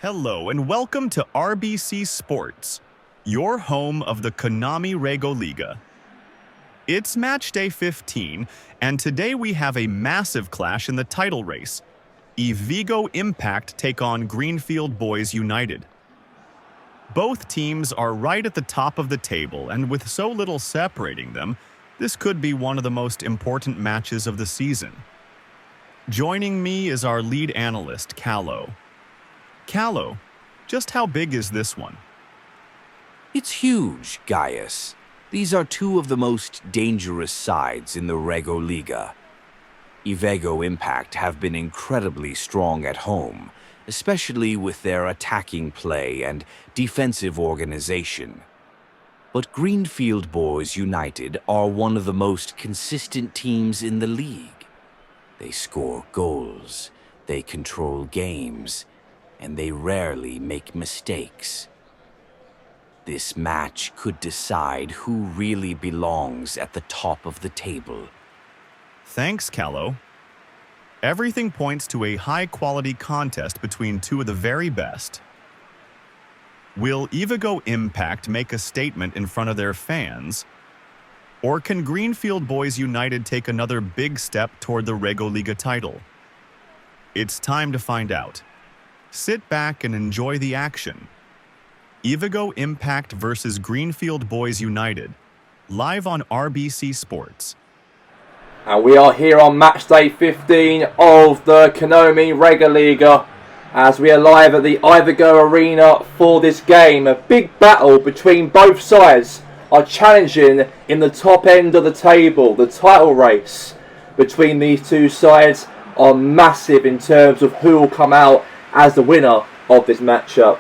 Hello and welcome to RBC Sports, your home of the Konami RegoLiga. It's Matchday 15, and today we have a massive clash in the title race. Ivego Impact take on Greenfield Boys United. Both teams are right at the top of the table, and with so little separating them, this could be one of the most important matches of the season. Joining me is our lead analyst, Callow. Callow, just how big is this one? It's huge, Gaius. These are two of the most dangerous sides in the RegoLiga. Ivego Impact have been incredibly strong at home, especially with their attacking play and defensive organization. But Greenfield Boys United are one of the most consistent teams in the league. They score goals, they control games, and they rarely make mistakes. This match could decide who really belongs at the top of the table. Thanks, Callow. Everything points to a high-quality contest between two of the very best. Will Ivego Impact make a statement in front of their fans? Or can Greenfield Boys United take another big step toward the RegoLiga title? It's time to find out. Sit back and enjoy the action. Ivego Impact versus Greenfield Boys United, live on RBC Sports. And we are here on Matchday 15 of the Konami RegoLiga as we are live at the Ivego Arena for this game. A big battle between both sides are challenging in the top end of the table. The title race between these two sides are massive in terms of who will come out as the winner of this matchup.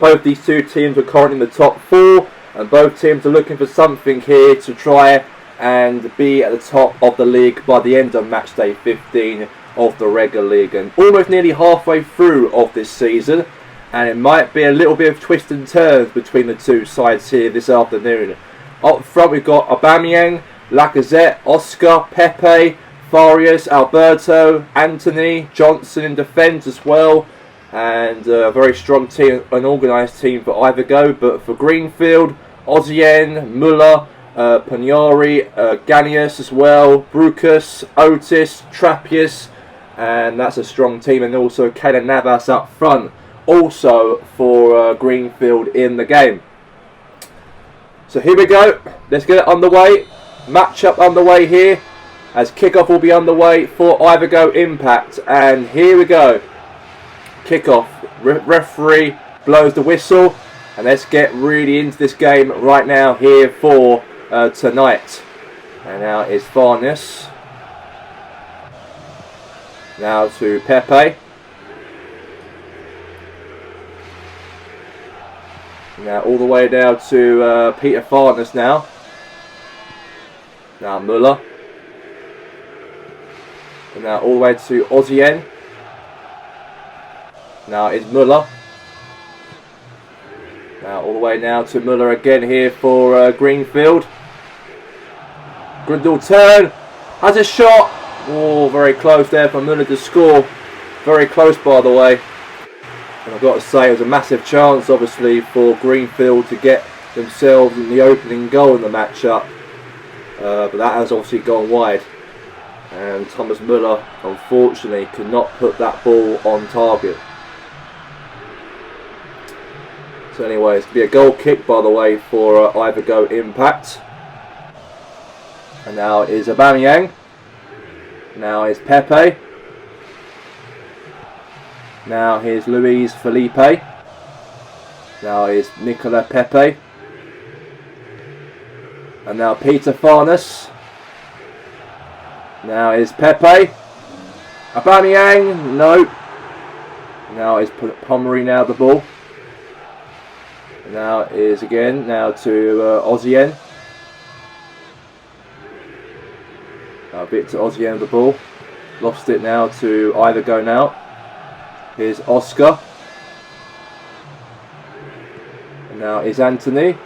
Both these two teams are currently in the top four, and both teams are looking for something here to try and be at the top of the league by the end of Matchday 15 of the RegoLiga. And almost nearly halfway through of this season, and it might be a little bit of twists and turns between the two sides here this afternoon. Up front we've got Aubameyang, Lacazette, Oscar, Pepe, Farias, Alberto, Anthony, Johnson in defence as well, and a very strong team, an organised team for Ivego. But for Greenfield, Ozian, Muller, Paniari, Ganius as well, Brucus, Otis, Trapius, and that's a strong team, and also Keylor Navas up front, also for Greenfield in the game. So here we go, let's get it underway, match-up underway here, as kickoff will be underway for Ivego Impact. And here we go. Kickoff. Referee blows the whistle. And let's get really into this game right now here for tonight. And now is Farnes. Now to Pepe. Now all the way down to Peter Farnes now. Now Muller. And now all the way to Ozian. Now is Muller. Now all the way now to Muller again here for Greenfield. Grindle turn. Has a shot. Oh, very close there for Muller to score. Very close, by the way. And I've got to say it was a massive chance obviously for Greenfield to get themselves in the opening goal in the matchup. But that has obviously gone wide. And Thomas Muller, unfortunately, could not put that ball on target. So anyway, it's going to be a goal kick, by the way, for Ivego Impact. And now is Aubameyang. Now is Pepe. Now here's Luis Felipe. Now is Nicola Pepe. And now Peter Farnes. Now is Pepe. Aubameyang, no. Now is Pomery now the ball. Now is again, now to Ozian. Now a bit to Ozian the ball. Lost it now to Ivego now. Here's Oscar. And now is Anthony.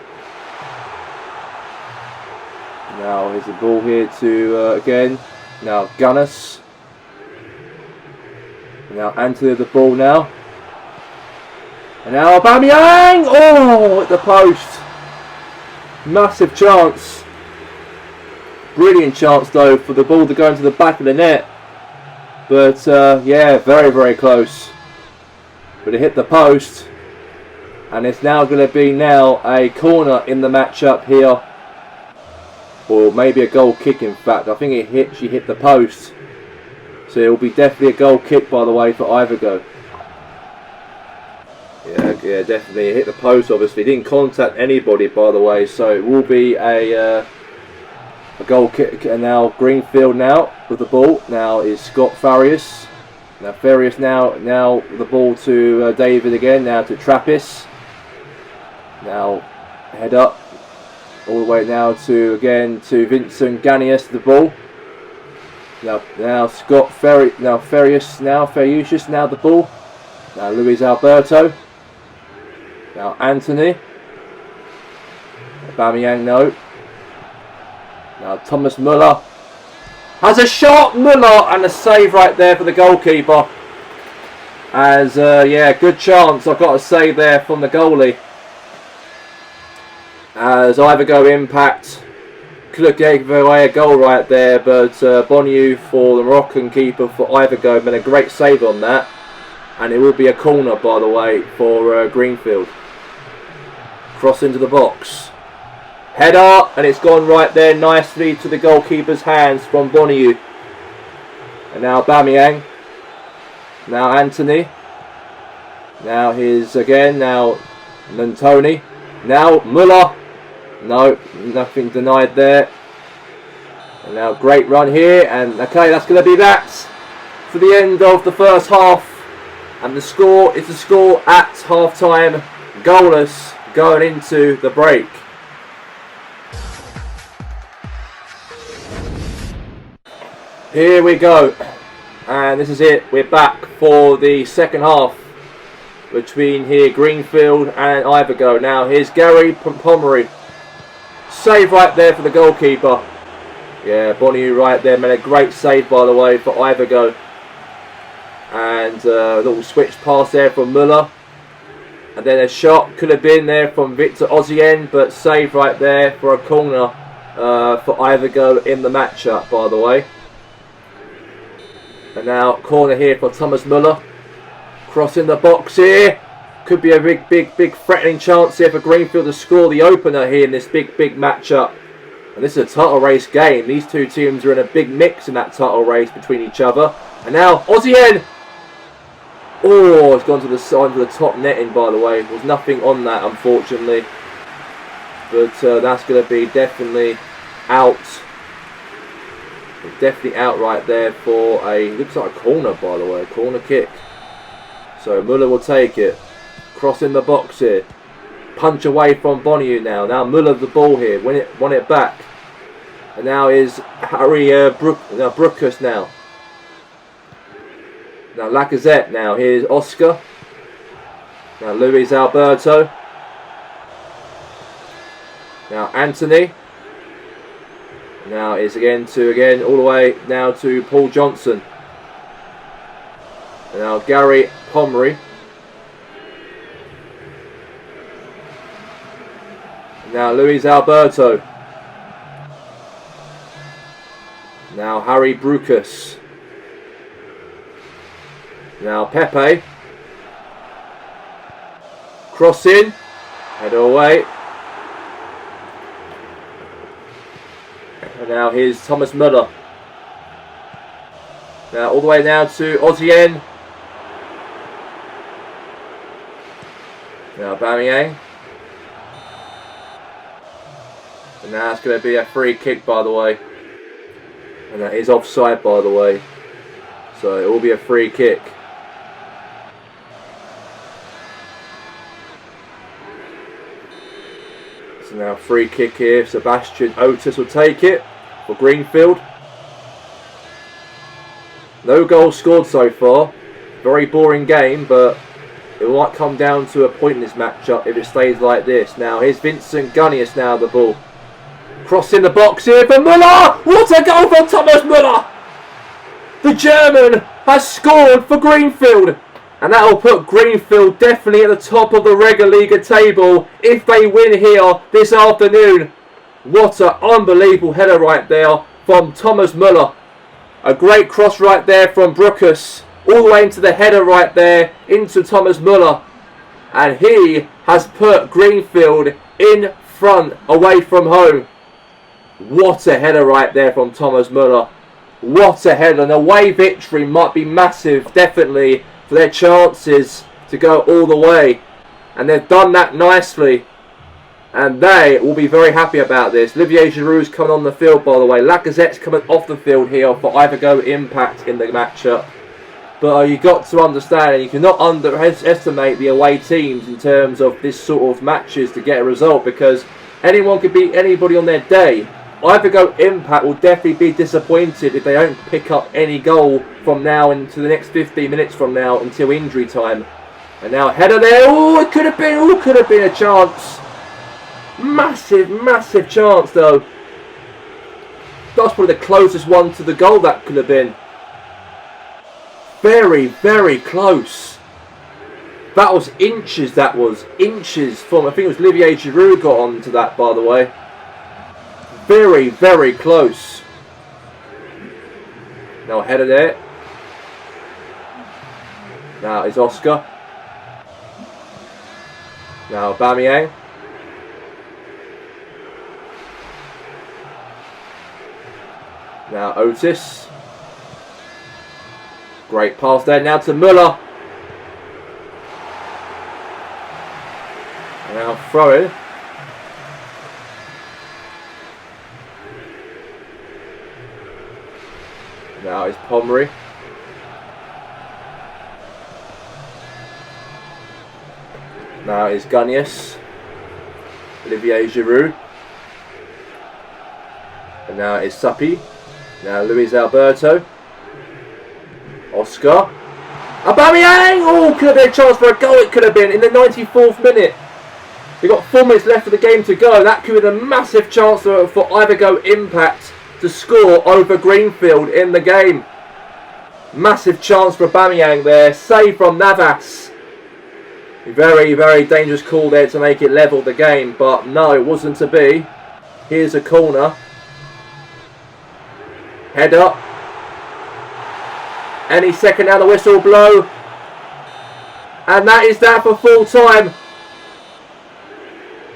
Now here's the ball here to again. Now Gunnis. Now Anthony the ball now. And now Aubameyang! Oh, at the post. Massive chance. Brilliant chance though for the ball to go into the back of the net. But yeah, very, very close. But it hit the post. And it's now going to be now a corner in the matchup here. Or maybe a goal kick in fact. I think she hit the post. So it will be definitely a goal kick by the way for Ivego. Yeah, definitely. It hit the post obviously. It didn't contact anybody by the way. So it will be a goal kick. And now Greenfield now with the ball. Now is Scott Farias. Now Farias now the ball to David again. Now to Trappist. Now head up. All the way now to Vincent Ganius the ball. Now Scott Farias now Fariusius now the ball. Now Luis Alberto. Now Anthony. Aubameyang no. Now Thomas Muller has a shot. Muller and a save right there for the goalkeeper. As yeah, good chance I've got to say there from the goalie. As Ivego impact could have gave away a goal right there, but Bonu for the Moroccan keeper for Ivego made a great save on that. And it will be a corner by the way for Greenfield. Cross into the box. Header, and it's gone right there nicely to the goalkeeper's hands from Bonu. And now Aubameyang. Now Anthony. Now his again, now Nantoni. Now Muller. No, nothing denied there. And now great run here, and okay, that's going to be that for the end of the first half. And the score is the score at half time, goalless going into the break. Here we go, and this is it. We're back for the second half between here Greenfield and Ivego. Now here's Gary Pomeroy. Save right there for the goalkeeper. Yeah, Bonu right there made a great save by the way for Ivego. And a little switch pass there from Muller. And then a shot could have been there from Victor Osimhen, but save right there for a corner for Ivego in the matchup by the way. And now corner here for Thomas Muller. Cross in the box here. Could be a big threatening chance here for Greenfield to score the opener here in this big matchup. And this is a title race game. These two teams are in a big mix in that title race between each other. And now Osimhen. Oh, it's gone to the side of the top netting by the way. There was nothing on that unfortunately. But that's going to be definitely out. Definitely out right there for a, looks like a corner by the way. Corner kick. So Muller will take it. Cross in the box here. Punch away from Bonu now. Now Muller the ball here. Won it back. And now is Harry Brookus now. Now Lacazette now. Here's Oscar. Now Luis Alberto. Now Anthony. Now it's all the way now to Paul Johnson. And now Gary Pomeroy. Now Luis Alberto. Now Harry Brookus. Now Pepe. Cross in. Head away. And now here's Thomas Muller. Now all the way now to Osimhen. Now Aubameyang. And now it's going to be a free kick by the way. And that is offside by the way. So it will be a free kick. So now free kick here. Sebastian Otis will take it for Greenfield. No goals scored so far. Very boring game, but it might come down to a point in this matchup if it stays like this. Now here's Vincent Ganius now the ball. Cross in the box here for Muller. What a goal from Thomas Muller. The German has scored for Greenfield. And that will put Greenfield definitely at the top of the RegoLiga table if they win here this afternoon. What an unbelievable header right there from Thomas Müller. A great cross right there from Bruckus. All the way into the header right there into Thomas Müller. And he has put Greenfield in front away from home. What a header right there from Thomas Müller. What a header. An away victory might be massive, definitely, for their chances to go all the way. And they've done that nicely. And they will be very happy about this. Olivier Giroud's coming on the field, by the way. Lacazette's coming off the field here for Ivego impact in the matchup. But you've got to understand, you cannot underestimate the away teams in terms of this sort of matches to get a result, because anyone could beat anybody on their day. Ivego Impact will definitely be disappointed if they don't pick up any goal from now into the next 15 minutes from now until injury time. And now header there. Oh, it could have been a chance. Massive, massive chance though. That's probably the closest one to the goal that could have been. Very, very close. That was inches, from, I think it was Olivier Giroud got onto that, by the way. Very, very close. Now header there. Now it's Oscar. Now Aubameyang. Now Otis. Great pass there. Now to Müller. Now throw in. Now it's Pomery. Now it's Gunnius. Olivier Giroud. And now it's Suppi. Now Luis Alberto. Oscar. Aubameyang! Oh, could have been a chance for a goal. It could have been in the 94th minute. We've got 4 minutes left of the game to go. That could be a massive chance for Ivego Impact to score over Greenfield in the game. Massive chance for Aubameyang there. Save from Navas. Very, very dangerous call there to make it level the game. But no, it wasn't to be. Here's a corner. Head up. Any second now the whistle will blow. And that is that for full time.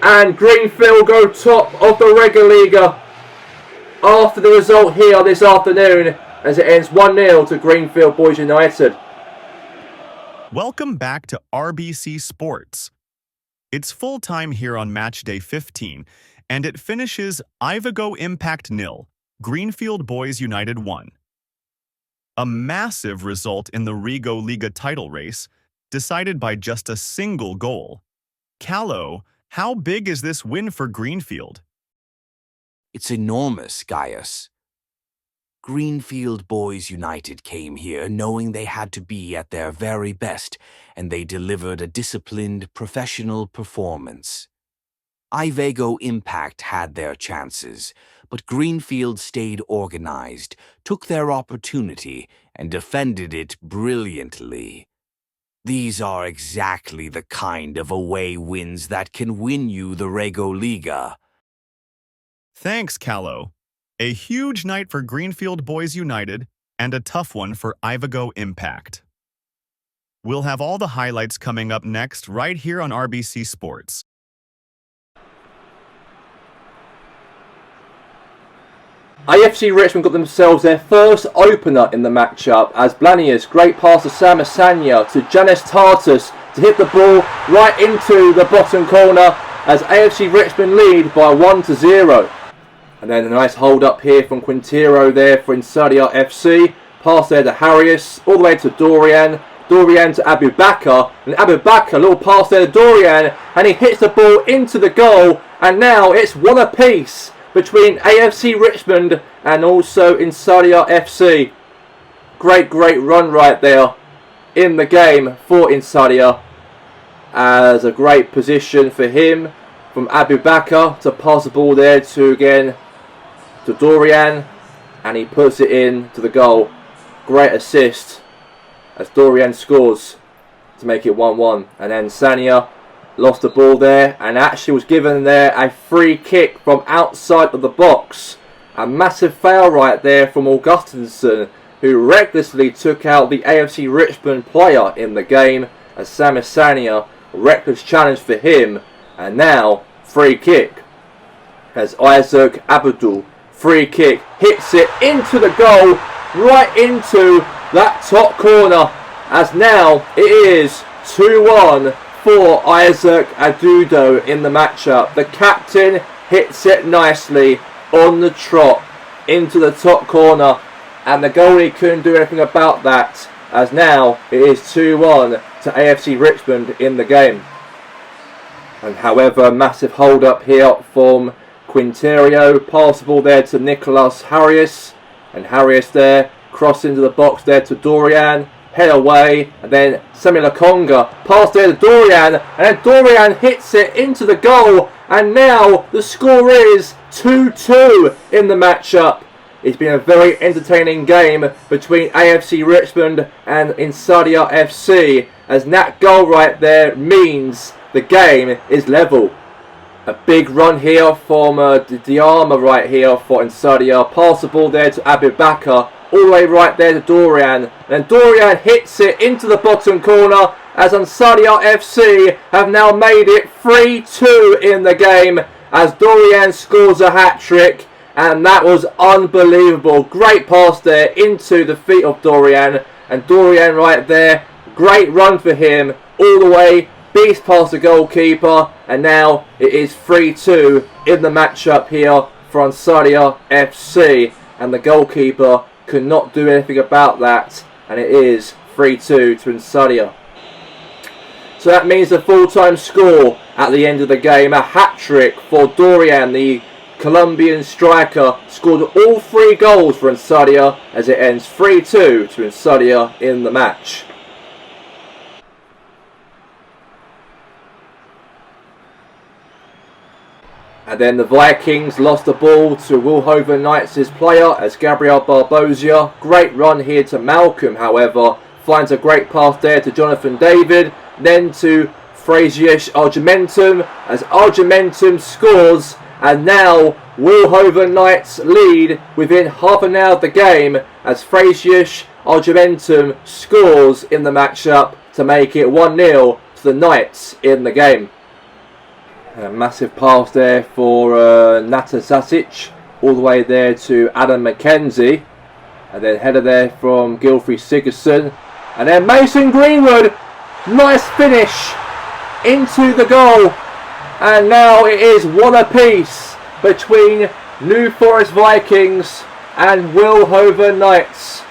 And Greenfield go top of the RegoLiga after the result here this afternoon, as it ends 1-0 to Greenfield Boys United. Welcome back to RBC Sports. It's full time here on Matchday 15, and it finishes Ivego Impact 0, Greenfield Boys United 1. A massive result in the RegoLiga title race, decided by just a single goal. Callow, how big is this win for Greenfield? It's enormous, Gaius. Greenfield Boys United came here knowing they had to be at their very best, and they delivered a disciplined, professional performance. Ivego Impact had their chances, but Greenfield stayed organized, took their opportunity, and defended it brilliantly. These are exactly the kind of away wins that can win you the RegoLiga. Thanks, Callow. A huge night for Greenfield Boys United and a tough one for Ivego Impact. We'll have all the highlights coming up next right here on RBC Sports. AFC Richmond got themselves their first opener in the matchup as Blanius, great pass to Sam Asanya to Janis Tartus to hit the ball right into the bottom corner as AFC Richmond lead by 1-0. And then a nice hold up here from Quintero there for Insadia FC. Pass there to Harrius, all the way to Dorian. Dorian to Abu Bakr, and Abu Bakr, a little pass there to Dorian, and he hits the ball into the goal, and now it's 1 apiece between AFC Richmond and also Insadia FC. Great run right there in the game for Insadia, as a great position for him from Abu Bakr to pass the ball there to Dorian, and he puts it in to the goal. Great assist as Dorian scores. to make it 1-1. And then Sanya lost the ball there and actually was given there a free kick from outside of the box. A massive foul right there from Augustinson, who recklessly took out the AFC Richmond player in the game. As Samus Sanya, reckless challenge for him. And now, free kick. As Isaac Abdul, free kick, hits it into the goal, right into that top corner. As now, it is 2-1 for Isaac Adudo in the matchup. The captain hits it nicely on the trot into the top corner, and the goalie couldn't do anything about that, as now it is 2-1 to AFC Richmond in the game. And however, massive hold up here from Quinterio, pass the ball there to Nicholas Harris, and Harris there, cross into the box there to Dorian, head away, and then Samuel Akonga, pass there to Dorian, and then Dorian hits it into the goal, and now the score is 2-2 in the matchup. It's been a very entertaining game between AFC Richmond and Insadia FC, as that goal right there means the game is level. A big run here from Diarma right here for Insadia. Pass the ball there to Abubakar, all the way right there to Dorian. And Dorian hits it into the bottom corner, as Insadia FC have now made it 3-2 in the game, as Dorian scores a hat-trick. And that was unbelievable. Great pass there into the feet of Dorian. And Dorian right there, great run for him, all the way, beast past the goalkeeper. And now it is 3-2 in the matchup here for Insadia FC. And the goalkeeper could not do anything about that. And it is 3-2 to Insadia. So that means the full-time score at the end of the game. A hat-trick for Dorian, the Colombian striker, scored all 3 goals for Insadia, as it ends 3-2 to Insadia in the match. And then the Vikings lost the ball to Wolhoven Knights' player as Gabriel Barbosia. Great run here to Malcolm, however, finds a great pass there to Jonathan David, then to Frazius Argimentum, as Argimentum scores. And now Wolhoven Knights lead within half an hour of the game, as Frazius Argimentum scores in the matchup to make it 1-0 to the Knights in the game. A massive pass there for Nata Zasic, all the way there to Adam McKenzie. And then header there from Gilfrey Sigerson. And then Mason Greenwood, nice finish into the goal. And now it is 1 apiece between New Forest Vikings and Wolhoven Knights.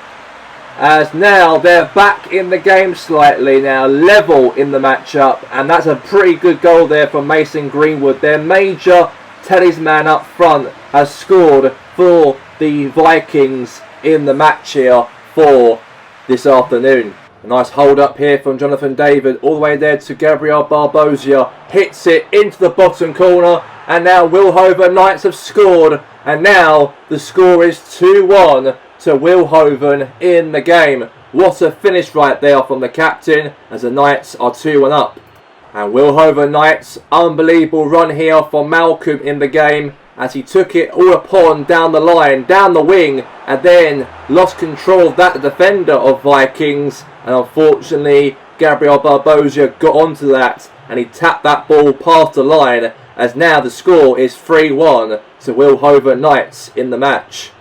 As now they're back in the game slightly, now level in the matchup. And that's a pretty good goal there from Mason Greenwood. Their major talisman up front has scored for the Vikings in the match here for this afternoon. A nice hold up here from Jonathan David, all the way there to Gabriel Barbosia. Hits it into the bottom corner, and now Wolhoven Knights have scored. And now the score is 2-1 to Wolhoven in the game. What a finish right there from the captain, as the Knights are 2-1 up. And Wolhoven Knights, unbelievable run here from Malcolm in the game, as he took it all upon down the line, down the wing, and then lost control of that defender of Vikings. And unfortunately, Gabriel Barbosia got onto that, and he tapped that ball past the line, as now the score is 3-1 to Wolhoven Knights in the match.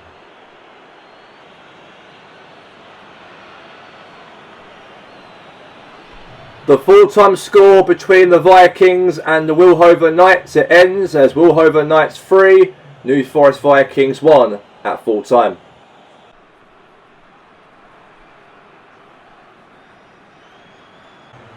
The full-time score between the Vikings and the Wolhoven Knights, it ends as Wolhoven Knights 3, New Forest Vikings 1 at full-time.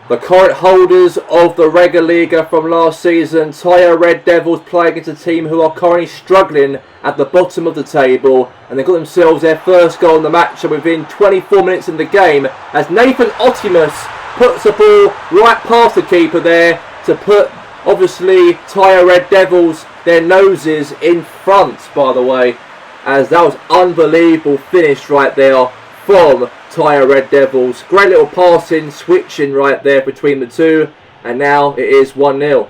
The current holders of the RegoLiga from last season, Tyre Red Devils, play against a team who are currently struggling at the bottom of the table, and they got themselves their first goal in the match within 24 minutes in the game, as Nathan Optimus puts the ball right past the keeper there to put, obviously, Tyre Red Devils their noses in front, by the way, as that was unbelievable finish right there from Tyre Red Devils. Great little passing, switching right there between the two. And now it is 1-0.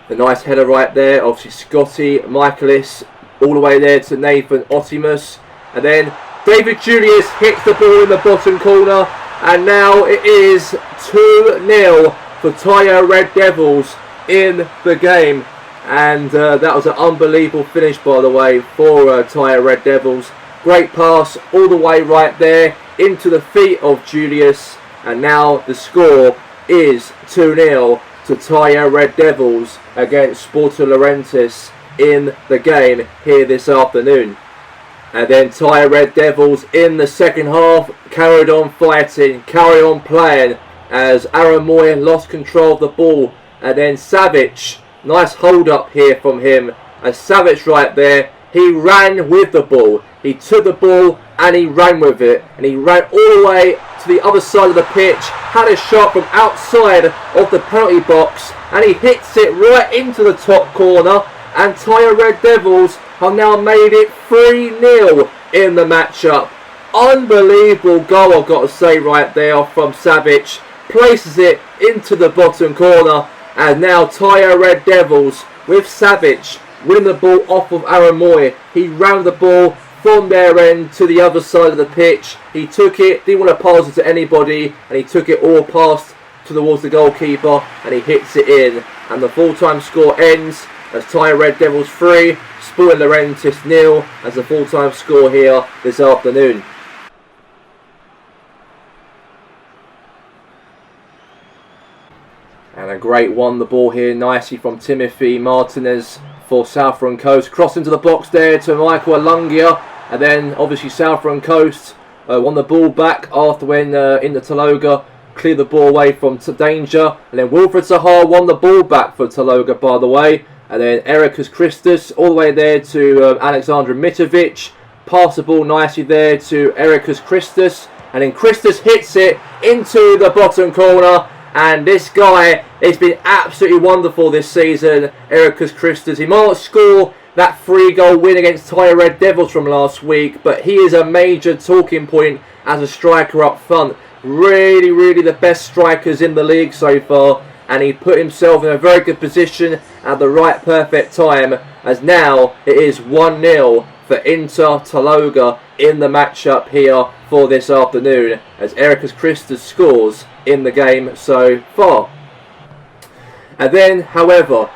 The nice header right there. Obviously Scotty Michaelis all the way there to Nathan Otimus. And then David Julius hits the ball in the bottom corner. And now it is 2-0 for Tyre Red Devils in the game. And that was an unbelievable finish, by the way, for Tyre Red Devils. Great pass all the way right there into the feet of Julius. And now the score is 2-0 to Tyre Red Devils against Sporting Laurentis in the game here this afternoon. And then Tyre Red Devils in the second half carried on fighting, carried on playing as Aaron Moy lost control of the ball. And then Savage, nice hold up here from him. As Savage right there, he ran with the ball. He took the ball and he ran with it. And he ran all the way to the other side of the pitch. Had a shot from outside of the penalty box. And he hits it right into the top corner. And Tyre Red Devils have now made it 3-0 in the matchup. Unbelievable goal, I've got to say, right there from Savage. Places it into the bottom corner. And now Tyre Red Devils with Savage winning the ball off of Aaron Moy. He ran the ball from their end to the other side of the pitch. He took it, didn't want to pass it to anybody, and he took it all past towards the goalkeeper, and he hits it in. And the full-time score ends as Tyre Red Devils 3, Sporting Laurentis 0 as the full-time score here this afternoon. And a great one, the ball here nicely from Timothy Martinez for Southern Coast. Cross into the box there to Michael Alungia. And then obviously Southern Coast won the ball back after when into Taloga cleared the ball away from danger. And then Wilfred Sahar won the ball back for Taloga, by the way. And then Erikas Christus all the way there to Alexander Mitrovic. Pass the ball nicely there to Erikas Christus. And then Christus hits it into the bottom corner. And this guy has been absolutely wonderful this season, Erikas Christus. He might not score that 3-goal win against Tyre Red Devils from last week, but he is a major talking point as a striker up front. Really, really the best strikers in the league so far. And he put himself in a very good position at the right perfect time, as now it is 1-0 for Inter Taloga in the matchup here for this afternoon, as Erikas Christus scores in the game so far. And then, however,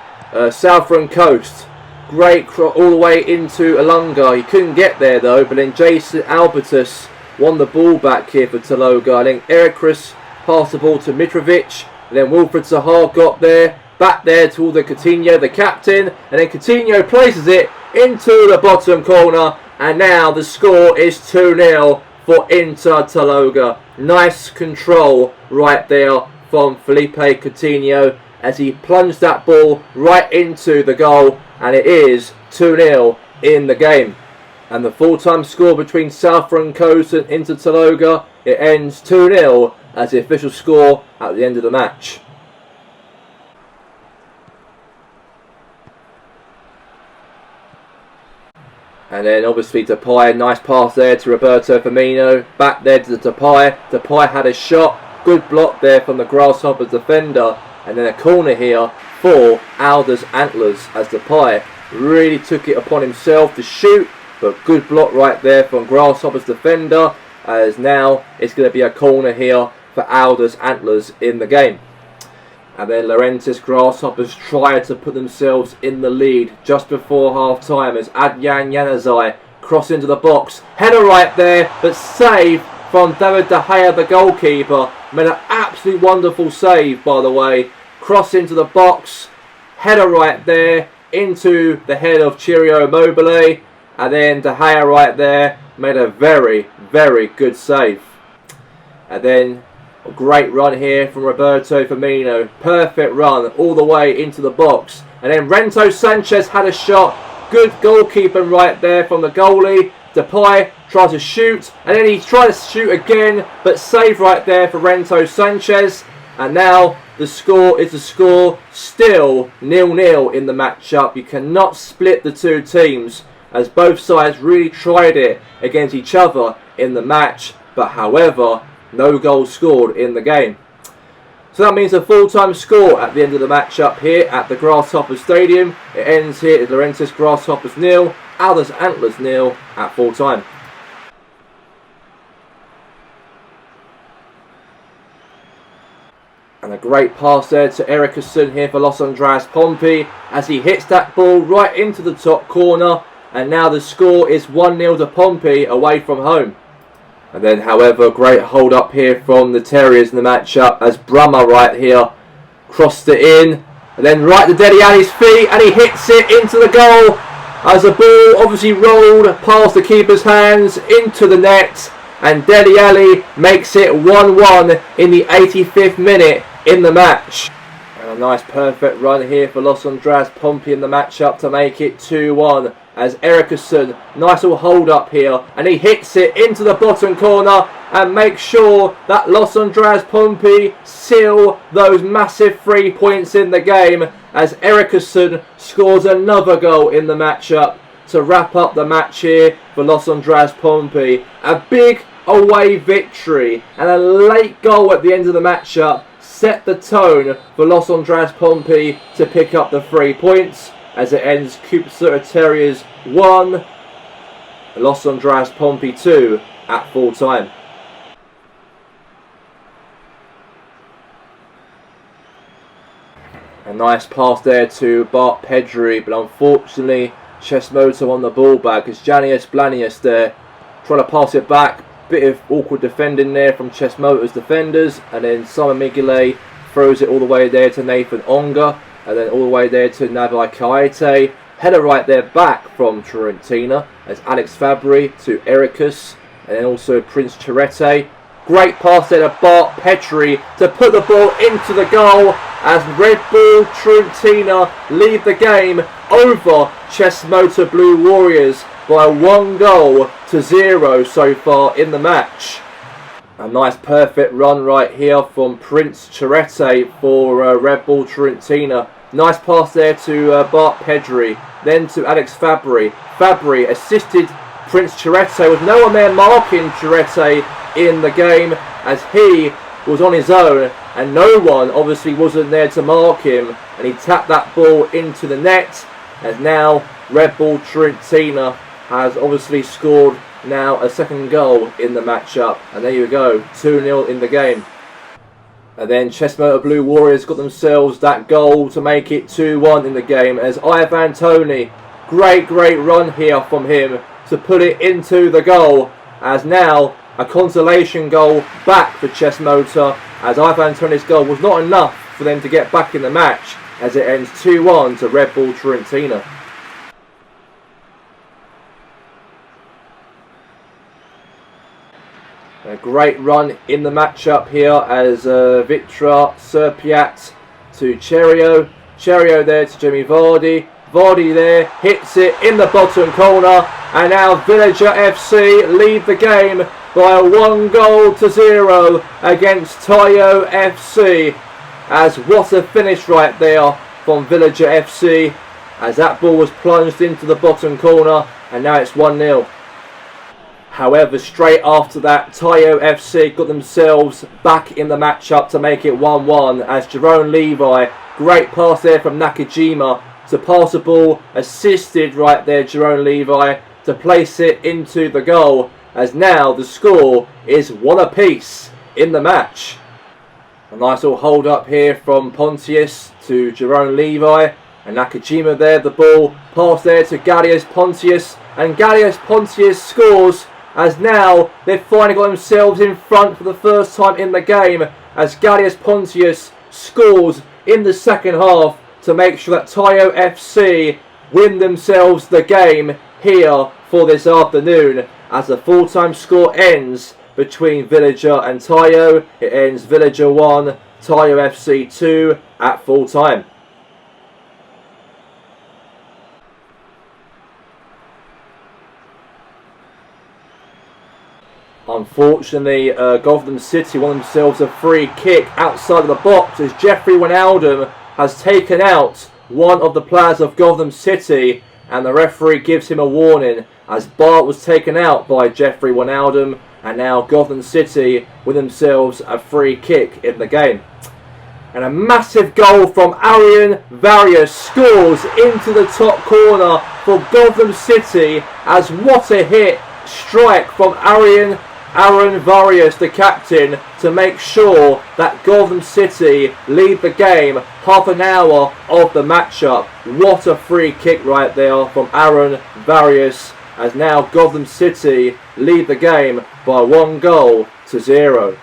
Southern Coast, great all the way into Alunga. He couldn't get there though, but then Jason Albertus won the ball back here for Taloga. I think Erikas passed the ball to Mitrovic, and then Wilfred Sahar got there, back there to the Coutinho, the captain, and then Coutinho places it into the bottom corner, and now the score is 2-0 for Inter Taloga. Nice control right there from Felipe Coutinho as he plunged that ball right into the goal, and it is 2-0 in the game. And the full-time score between Southern Coast and Inter Taloga, it ends 2-0 as the official score at the end of the match. And then obviously Depay, nice pass there to Roberto Firmino. Back there to Depay. Depay had a shot. Good block there from the Grasshoppers defender. And then a corner here for Alders Antlers as Depay really took it upon himself to shoot. But good block right there from Grasshoppers defender. As now it's going to be a corner here for Alders Antlers in the game. And then Laurentis Grasshoppers tried to put themselves in the lead just before half time as Adyan Yanazai cross into the box. Header right there, but save from David De Gea, the goalkeeper. Made an absolutely wonderful save, by the way. Cross into the box. Header right there into the head of Chirio Immobile. And then De Gea right there made a very, very good save. And then a great run here from Roberto Firmino. Perfect run all the way into the box. And then Rento Sanchez had a shot. Good goalkeeping right there from the goalie. Depay tried to shoot. And then he tried to shoot again. But save right there for Rento Sanchez. And now the score is the score. Still 0-0 in the matchup. You cannot split the two teams, as both sides really tried it against each other in the match. but however, no goals scored in the game. So that means a full-time score at the end of the matchup here at the Grasshoppers Stadium. It ends here as Laurentis Grasshoppers 0, Aldous Antlers 0 at full-time. And a great pass there to Eriksson here for Los Andreas Pompey as he hits that ball right into the top corner. And now the score is 1-0 to Pompey away from home. And then, however, great hold up here from the Terriers in the matchup as Brummer right here crossed it in. And then right to Dele Alli's feet and he hits it into the goal as the ball obviously rolled past the keeper's hands into the net. And Dele Alli makes it 1-1 in the 85th minute in the match. And a nice perfect run here for Los Andreas Pompey in the matchup to make it 2-1 as Eriksson, nice little hold up here and he hits it into the bottom corner and makes sure that Los Andreas Pompey seal those massive 3 points in the game as Eriksson scores another goal in the matchup to wrap up the match here for Los Andreas Pompey. A big away victory and a late goal at the end of the matchup set the tone for Los Andreas Pompey to pick up the 3 points as it ends Cooper Terriers 1, Los Andreas Pompey 2 at full time. A nice pass there to Bart Pedri, but unfortunately Chesmoto on the ball back as Janius Blanius there trying to pass it back. Bit of awkward defending there from Chesmoto's defenders, and then Simon Migile throws it all the way there to Nathan Onga, and then all the way there to Navai Kaite. Header right there back from Fiorentina as Alex Fabry to Ericus, and then also Prince Chirete. Great pass there to Bart Petri to put the ball into the goal as Red Bull Fiorentina lead the game over Chesmoto Blue Warriors by 1-0 so far in the match. A nice perfect run right here from Prince Chirete for Red Bull Fiorentina. Nice pass there to Bart Pedri, then to Alex Fabry. Fabry assisted Prince Chirete with no one there marking Chirete in the game as he was on his own and no one obviously wasn't there to mark him, and he tapped that ball into the net as now Red Bull Fiorentina has obviously scored now a second goal in the matchup, and there you go, 2-0 in the game. And then Chesmoto Blue Warriors got themselves that goal to make it 2-1 in the game as Ivan Toney, great run here from him to put it into the goal as now a consolation goal back for Chesmoto as Ivan Toney's goal was not enough for them to get back in the match as it ends 2-1 to Red Bull Fiorentina. A great run in the matchup here as Vitra Serpiat to Cherio. Cherio there to Jamie Vardy. Vardy there hits it in the bottom corner. And now Villager FC lead the game by 1-0 against Tayo FC. As what a finish right there from Villager FC as that ball was plunged into the bottom corner and now it's 1-0. However, straight after that, Tayo FC got themselves back in the matchup to make it 1-1 as Jerome Levi, great pass there from Nakajima to pass the ball, assisted right there Jerome Levi to place it into the goal as now the score is 1 apiece in the match. A nice little hold up here from Pontius to Jerome Levi and Nakajima there, the ball pass there to Gallius Pontius and Gallius Pontius scores as now they've finally got themselves in front for the first time in the game as Gallius Pontius scores in the second half to make sure that Tayo FC win themselves the game here for this afternoon as the full-time score ends between Villager and Tayo. It ends Villager 1, Tayo FC 2 at full time. Unfortunately, Gotham City won themselves a free kick outside of the box as Jeffrey Wijnaldum has taken out one of the players of Gotham City and the referee gives him a warning as Bart was taken out by Jeffrey Wijnaldum, and now Gotham City with themselves a free kick in the game. And a massive goal from Arian Varius scores into the top corner for Gotham City, as what a hit strike from Aaron Varius, the captain, to make sure that Gotham City lead the game half an hour of the matchup. What a free kick right there from Aaron Varius, as now Gotham City lead the game by 1-0.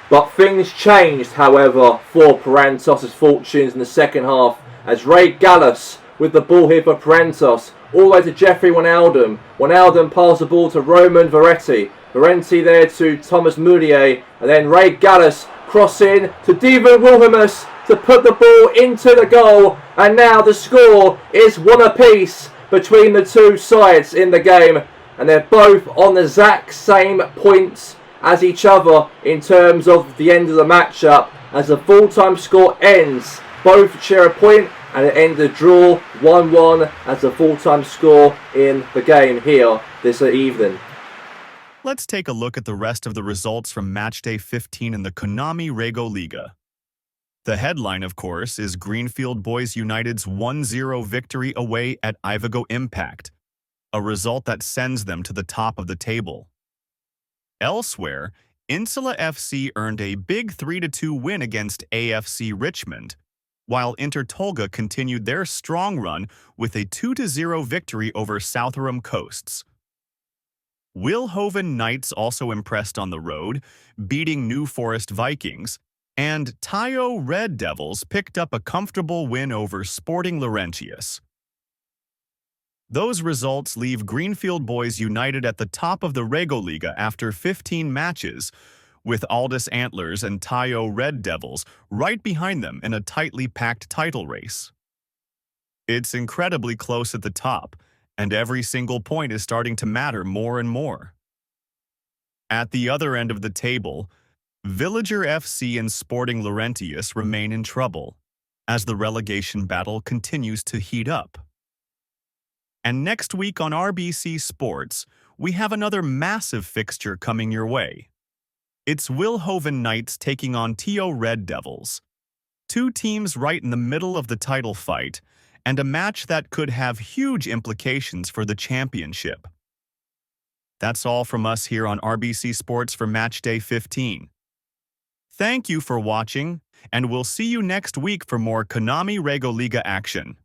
But things changed, however, for Parantos' fortunes in the second half, as Ray Gallus with the ball here for Parantos, all the way to Jeffrey Wijnaldum. Wijnaldum passes the ball to Roman Verretti. Verretti there to Thomas Mounier, and then Ray Gallus crossing to Devan Wilhelmus to put the ball into the goal, and now the score is 1 apiece between the two sides in the game, and they're both on the exact same points as each other in terms of the end of the matchup. As the full-time score ends, both share a point, and it ends a draw 1-1 as the full-time score in the game here this evening. Let's take a look at the rest of the results from Matchday 15 in the Konami RegoLiga. The headline, of course, is Greenfield Boys United's 1-0 victory away at Ivego Impact, a result that sends them to the top of the table. Elsewhere, Insula FC earned a big 3-2 win against AFC Richmond, while Intertolga continued their strong run with a 2-0 victory over Southampton Coasts. Wilhoven Knights also impressed on the road, beating New Forest Vikings, and Tayo Red Devils picked up a comfortable win over Sporting Laurentius. Those results leave Greenfield Boys United at the top of the RegoLiga after 15 matches, with Aldous Antlers and Tayo Red Devils right behind them in a tightly packed title race. It's incredibly close at the top, and every single point is starting to matter more and more. At the other end of the table, Villager FC and Sporting Laurentius remain in trouble, as the relegation battle continues to heat up. And next week on RBC Sports, we have another massive fixture coming your way. It's Wilhoven Knights taking on Tayo Red Devils. Two teams right in the middle of the title fight, and a match that could have huge implications for the championship. That's all from us here on RBC Sports for Matchday 15. Thank you for watching, and we'll see you next week for more Konami RegoLiga action.